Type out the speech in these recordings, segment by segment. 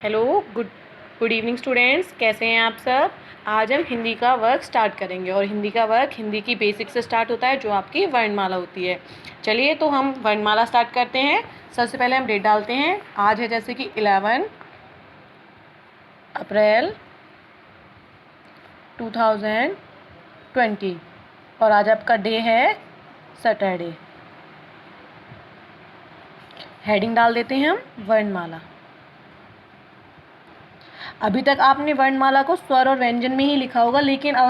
Hello, good good evening students. कैसे हैं आप सब। आज हम हिंदी का वर्क स्टार्ट करेंगे और हिंदी का वर्क हिंदी की बेसिक से स्टार्ट होता है जो आपकी वर्णमाला होती है। चलिए तो हम वर्णमाला स्टार्ट करते हैं। सबसे पहले हम डेट डालते हैं। आज है जैसे कि 11 अप्रैल 2020 और आज आपका डे है सैटरडे। हेडिंग डाल देते हैं हम वर्णमाला। अभी तक आपने वर्णमाला को स्वर और व्यंजन में ही लिखा होगा, लेकिन अब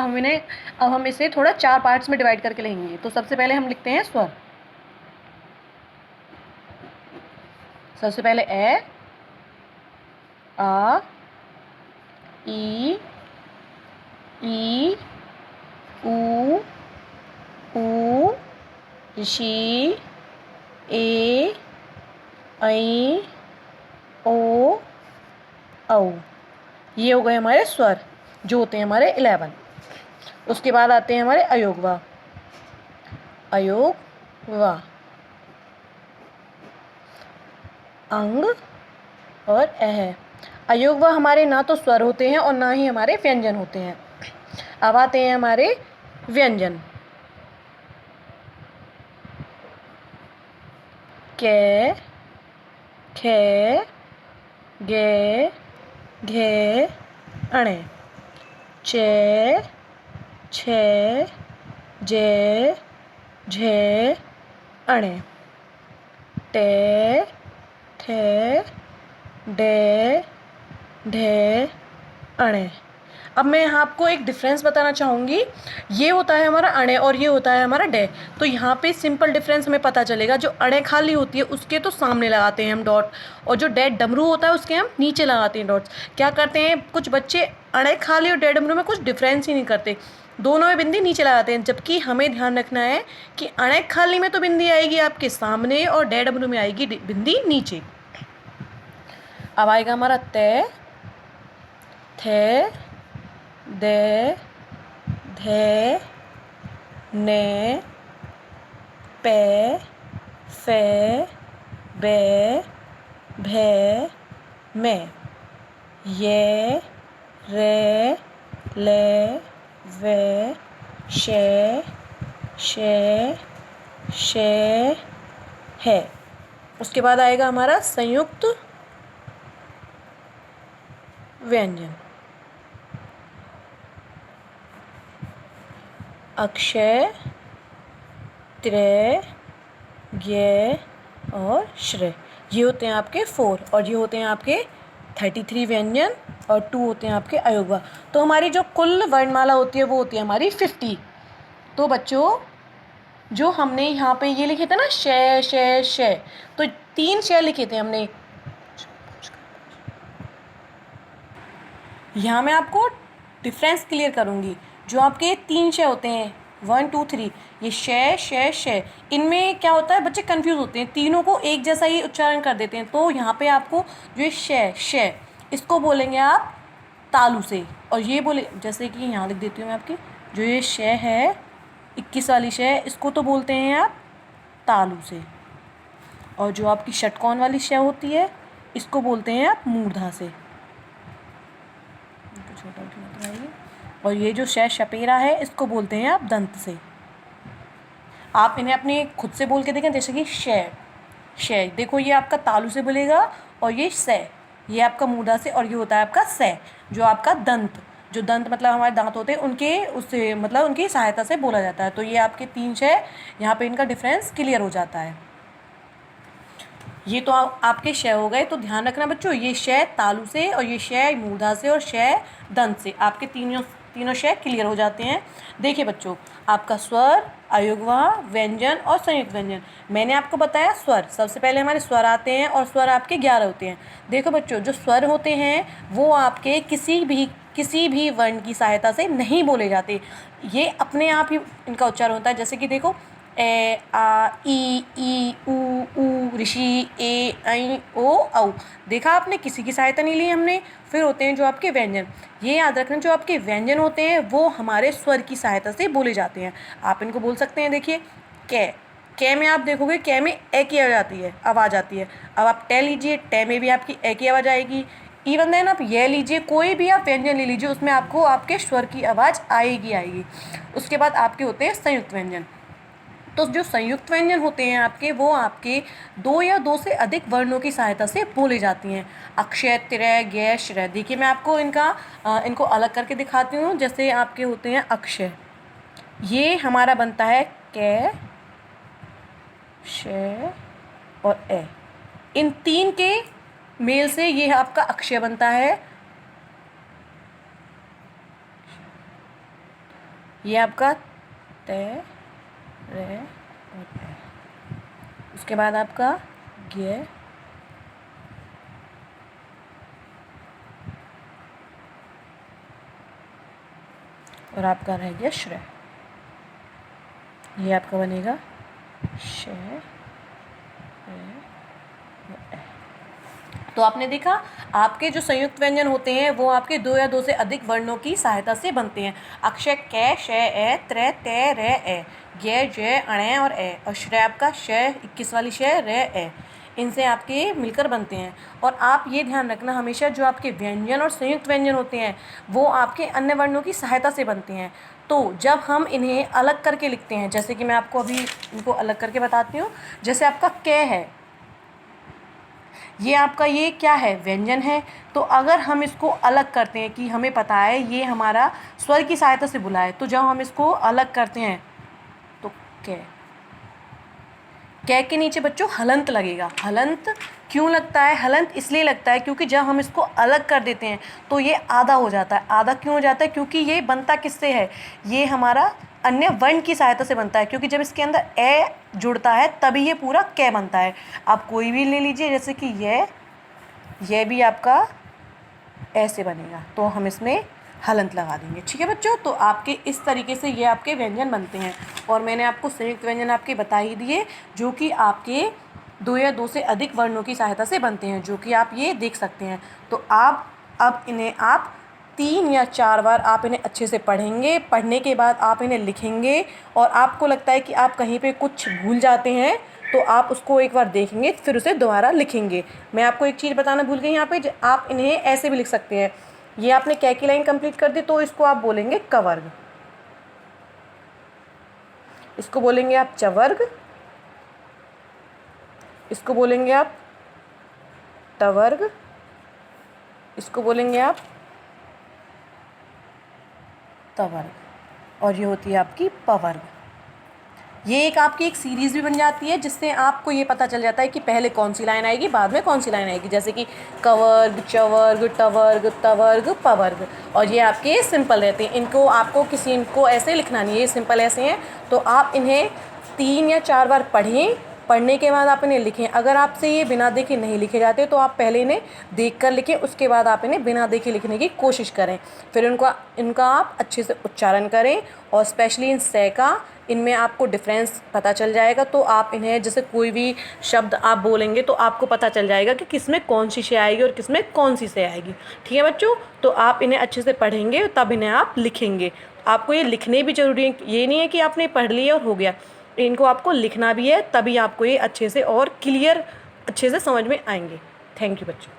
हम इसे थोड़ा 4 पार्ट्स में डिवाइड करके लिखेंगे। तो सबसे पहले हम लिखते हैं स्वर। सबसे पहले ए, आ, ई, ऊ, ऊ, ऋषि, ए, ऐ, ओ, औ। ये हो गए हमारे स्वर जो होते हैं हमारे 11। उसके बाद आते हैं हमारे अयोगवा। अयोगवा अंग और अह। अयोगवा हमारे ना तो स्वर होते हैं और ना ही हमारे व्यंजन होते हैं। अब आते हैं हमारे व्यंजन। कै, खे, गे, घे, अणे। चे, छे, जे, झे, अणे। टे, ठे, डे, ढे, अणे। अब मैं यहाँ आपको एक डिफरेंस बताना चाहूँगी। ये होता है हमारा अणे और ये होता है हमारा डे। तो यहाँ पे सिंपल डिफरेंस हमें पता चलेगा। जो अणे खाली होती है उसके तो सामने लगाते हैं हम डॉट, और जो डे डमरू होता है उसके हम नीचे लगाते हैं डॉट्स। क्या करते हैं कुछ बच्चे अणे खाली और डे डमरू में कुछ डिफरेंस ही नहीं करते, दोनों में बिंदी नीचे लगाते हैं। जबकि हमें ध्यान रखना है कि अणे खाली में तो बिंदी आएगी आपके सामने और डे डमरू में आएगी बिंदी नीचे। अब आएगा हमारा तय, थे, दे, धे, ने, पे, फे, बे, भे, में। ये, रे, ले, वे, शे, शे, है। उसके बाद आएगा हमारा संयुक्त व्यंजन। अक्षय, त्रय, ज्ञ और श्रेय। ये होते हैं आपके 4 और ये होते हैं आपके 33 व्यंजन और 2 होते हैं आपके अयोगवा। तो हमारी जो कुल वर्णमाला होती है वो होती है हमारी 50। तो बच्चों जो हमने यहाँ पे ये लिखे थे ना शय शय शय, तो 3 शय लिखे थे हमने। यहाँ मैं आपको डिफरेंस क्लियर करूँगी। जो आपके 3 शय होते हैं 1 2 3, ये शय शय शय, इनमें क्या होता है बच्चे कंफ्यूज होते हैं, तीनों को एक जैसा ही उच्चारण कर देते हैं। तो यहाँ पे आपको जो ये शय शय इसको बोलेंगे आप तालु से, और ये बोले जैसे कि यहाँ लिख देती हूँ मैं आपकी, जो ये शय है 21 वाली शय, इसको तो बोलते हैं आप तालु से। और जो आपकी षटकोण वाली शय होती है इसको बोलते हैं आप मूर्धा से। छोटा और ये जो शय शपेरा है इसको बोलते हैं आप दंत से। आप इन्हें अपने खुद से बोल के देखें, जैसे कि शय शय, देखो ये आपका तालु से बोलेगा, और ये सय ये आपका मूर्धा से, और ये होता है आपका सय जो आपका दंत, जो दंत मतलब हमारे दांत होते हैं उनके उससे मतलब उनकी सहायता से बोला जाता है। तो ये आपके 3 शय, यहाँ पे इनका डिफरेंस क्लियर हो जाता है। ये तो आपके शय हो गए। तो ध्यान रखना बच्चों, ये शय तालु से और ये शय मूर्धा से और शय दंत से, आपके तीनों शय क्लियर हो जाते हैं। देखिए बच्चों, आपका स्वर, अयोगवा, व्यंजन और संयुक्त व्यंजन। मैंने आपको बताया स्वर, सबसे पहले हमारे स्वर आते हैं और स्वर आपके 11 होते हैं। देखो बच्चों, जो स्वर होते हैं वो आपके किसी भी वर्ण की सहायता से नहीं बोले जाते, ये अपने आप ही इनका उच्चारण होता है। जैसे कि देखो ए, आ, ई, ऊ, ऋषि, ए, ऐ, ओ, औ। देखा आपने, किसी की सहायता नहीं ली हमने। फिर होते हैं जो आपके व्यंजन। ये याद रखना, जो आपके व्यंजन होते हैं वो हमारे स्वर की सहायता से बोले जाते हैं। आप इनको बोल सकते हैं। देखिए कै में आप देखोगे, कै में ए की आवाज़ आती है। अब आप टे लीजिए, टे में भी आपकी ए की आवाज़ आएगी। इवन देन आप ये लीजिए, कोई भी आप व्यंजन ले लीजिए, उसमें आपको आपके स्वर की आवाज़ आएगी। उसके बाद आपके होते हैं संयुक्त व्यंजन। तो जो संयुक्त व्यंजन होते हैं आपके, वो आपके दो या दो से अधिक वर्णों की सहायता से बोले जाती हैं। अक्षय, तिरय, ज्ञ, श्रय। देखिए मैं आपको इनको अलग करके दिखाती हूँ। जैसे आपके होते हैं अक्षय, ये हमारा बनता है कै, श और ए। इन तीन के मेल से ये आपका अक्षय बनता है। ये आपका तय, रे और ए। उसके बाद आपका ज्ञ, और आपका रह गया श्रय। ये आपका बनेगा श, तो आपने देखा आपके जो संयुक्त व्यंजन होते हैं वो आपके दो या दो से अधिक वर्णों की सहायता से बनते हैं। अक्षय कै, श, ए, त्र, तै, रे, ए, ज्ञ, जय, अणय और ए, और श्रय आपका श, 21 वाली श, रे, ए। इनसे आपके मिलकर बनते हैं। और आप ये ध्यान रखना हमेशा, जो आपके व्यंजन और संयुक्त व्यंजन होते हैं वो आपके अन्य वर्णों की सहायता से बनते हैं। तो जब हम इन्हें अलग करके लिखते हैं, जैसे कि मैं आपको अभी इनको अलग करके बताती हूँ। जैसे आपका कै है, ये आपका ये क्या है, व्यंजन है। तो अगर हम इसको अलग करते हैं कि हमें पता है ये हमारा स्वर की सहायता से बुला है, तो जब हम इसको अलग करते हैं तो कै के नीचे बच्चों हलंत लगेगा। हलंत क्यों लगता है? हलंत इसलिए लगता है क्योंकि जब हम इसको अलग कर देते हैं तो ये आधा हो जाता है। आधा क्यों हो जाता है? क्योंकि ये बनता किससे है, ये हमारा अन्य वर्ण की सहायता से बनता है। क्योंकि जब इसके अंदर ए जुड़ता है तभी ये पूरा कै बनता है। आप कोई भी ले लीजिए, जैसे कि ये भी आपका ऐसे बनेगा, तो हम इसमें हलंत लगा देंगे। ठीक है बच्चों, तो आपके इस तरीके से ये आपके व्यंजन बनते हैं। और मैंने आपको संयुक्त व्यंजन आपके बता ही दिए, जो कि आपके दो या दो से अधिक वर्णों की सहायता से बनते हैं, जो कि आप ये देख सकते हैं। तो आप अब इन्हें आप 3 या 4 बार आप इन्हें अच्छे से पढ़ेंगे। पढ़ने के बाद आप इन्हें लिखेंगे, और आपको लगता है कि आप कहीं पे कुछ भूल जाते हैं तो आप उसको एक बार देखेंगे, फिर उसे दोबारा लिखेंगे। मैं आपको एक चीज़ बताना भूल गई यहाँ पे, आप इन्हें ऐसे भी लिख सकते हैं। ये आपने कै की लाइन कंप्लीट कर दी, तो इसको आप बोलेंगे कवर्ग, इसको बोलेंगे आप चवर्ग, इसको बोलेंगे आप टवर्ग, इसको बोलेंगे आप तवर्ग, और ये होती है आपकी पवर्ग। ये आपकी एक सीरीज़ भी बन जाती है, जिससे आपको ये पता चल जाता है कि पहले कौन सी लाइन आएगी, बाद में कौन सी लाइन आएगी। जैसे कि कवर्ग, चवर्ग, टवर्ग, तवर्ग, पवर्ग। और ये आपके सिंपल रहते हैं, इनको ऐसे लिखना नहीं है, ये सिंपल ऐसे हैं। तो आप इन्हें 3 या 4 बार पढ़ें। पढ़ने के बाद आप इन्हें लिखें। अगर आपसे ये बिना देखे नहीं लिखे जाते तो आप पहले इन्हें देखकर लिखें, उसके बाद आप इन्हें बिना देखे लिखने की कोशिश करें। फिर इनका आप अच्छे से उच्चारण करें, और स्पेशली इन से का, इनमें आपको डिफरेंस पता चल जाएगा। तो आप इन्हें, जैसे कोई भी शब्द आप बोलेंगे तो आपको पता चल जाएगा कि किसमें कौन सी शे आएगी और किसमें कौन सी से आएगी। ठीक है बच्चों, तो आप इन्हें अच्छे से पढ़ेंगे तब इन्हें आप लिखेंगे। आपको ये लिखने भी ज़रूरी है, ये नहीं है कि आपने पढ़ लिया और हो गया। इनको आपको लिखना भी है, तभी आपको ये अच्छे से और क्लियर अच्छे से समझ में आएंगे। थैंक यू बच्चों।